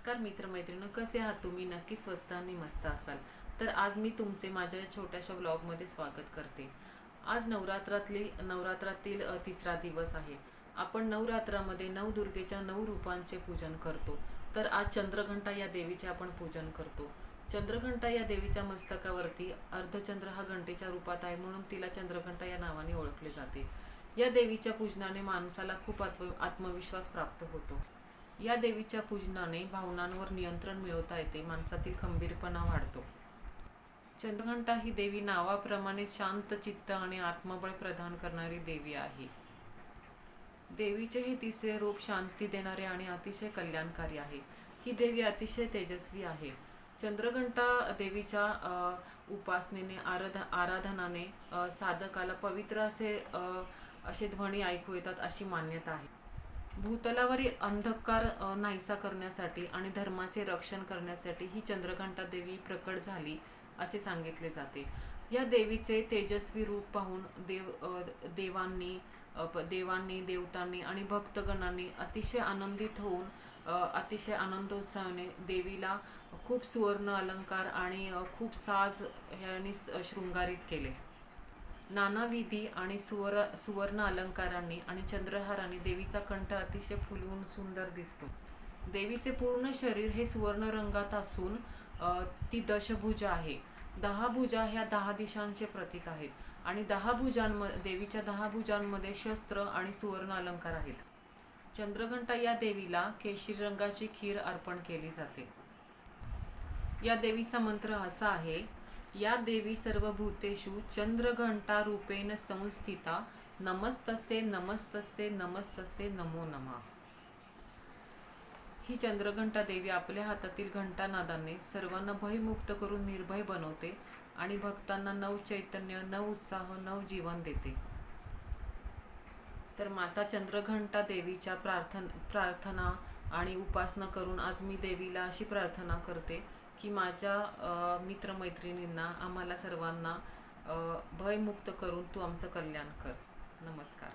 नमस्कार मित्रमैत्रिणी, कसे आहात तुम्ही? नक्की स्वस्त आणि मस्त असाल. तर आज मी तुमचे माझ्या छोट्याशा ब्लॉगमध्ये स्वागत करते. आज नवरात्रातील तिसरा दिवस आहे. आपण नवरात्रामध्ये नवदुर्गेच्या 9 रूपांचे पूजन करतो. तर आज चंद्रघंटा या देवीचे आपण पूजन करतो. चंद्रघंटा या देवीच्या मस्तकावरती अर्धचंद्र हा घंटेच्या रूपात आहे, म्हणून तिला चंद्रघंटा या नावाने ओळखले जाते. या देवीच्या पूजनाने माणसाला खूप आत्मविश्वास प्राप्त होतो. या देवीच्या पूजनाने भावनांवर नियंत्रण मिळवता येते, माणसातील खंबीरपणा वाढतो. चंद्रघंटा ही देवी नावाप्रमाणे शांत चित्त आणि आत्मबळ प्रदान करणारी देवी आहे. देवीचे हे तिसरे रूप शांती देणारे आणि अतिशय कल्याणकारी आहे. ही देवी अतिशय तेजस्वी आहे. चंद्रघंटा देवीच्या उपासनेने आराधनाने साधकाला पवित्र असे ध्वनी ऐकू येतात अशी मान्यता आहे. भूतलावरील अंधकार नाहीसा करण्यासाठी आणि धर्माचे रक्षण करण्यासाठी ही चंद्रघंटा देवी प्रकट झाली असे सांगितले जाते. या देवीचे तेजस्वी रूप पाहून देवांनी, देवतांनी आणि भक्तगणांनी अतिशय आनंदित होऊन अतिशय आनंदोत्साहाने देवीला खूप सुवर्ण अलंकार आणि खूप साज ह्यांनी शृंगारित केले. नाना विधी आणि सुवर्ण अलंकारांनी आणि चंद्रहाराने देवीचा कंठ अतिशय फुलून सुंदर दिसतो. देवीचे पूर्ण शरीर हे सुवर्ण रंगात असून ती दशभुजा आहे. 10 भुजा ह्या 10 दिशांचे प्रतीक आहेत आणि देवीच्या 10 भुजांमध्ये शस्त्र आणि सुवर्ण अलंकार आहेत. चंद्रघंटा या देवीला केशरी रंगाची खीर अर्पण केली जाते. या देवीचा मंत्र असा आहे: या देवी सर्वभूतेषु चंद्रघंटा रूपेण संस्थिता, नमस्तस्ये नमस्तस्ये नमस्तस्ये नमो नमः. ही चंद्रघंटा देवी आपल्या हातातील घंटानादाने सर्वांना भयमुक्त करून निर्भय बनवते आणि भक्तांना नवचैतन्य, नवउत्साह, नवजीवन देते. तर माता चंद्रघंटा देवीच्या प्रार्थना आणि उपासना करून आज मी देवीला अशी प्रार्थना करते की माझ्या मित्रमैत्रिणींना, आम्हाला सर्वांना भयमुक्त करून तू आमचं कल्याण कर. नमस्कार.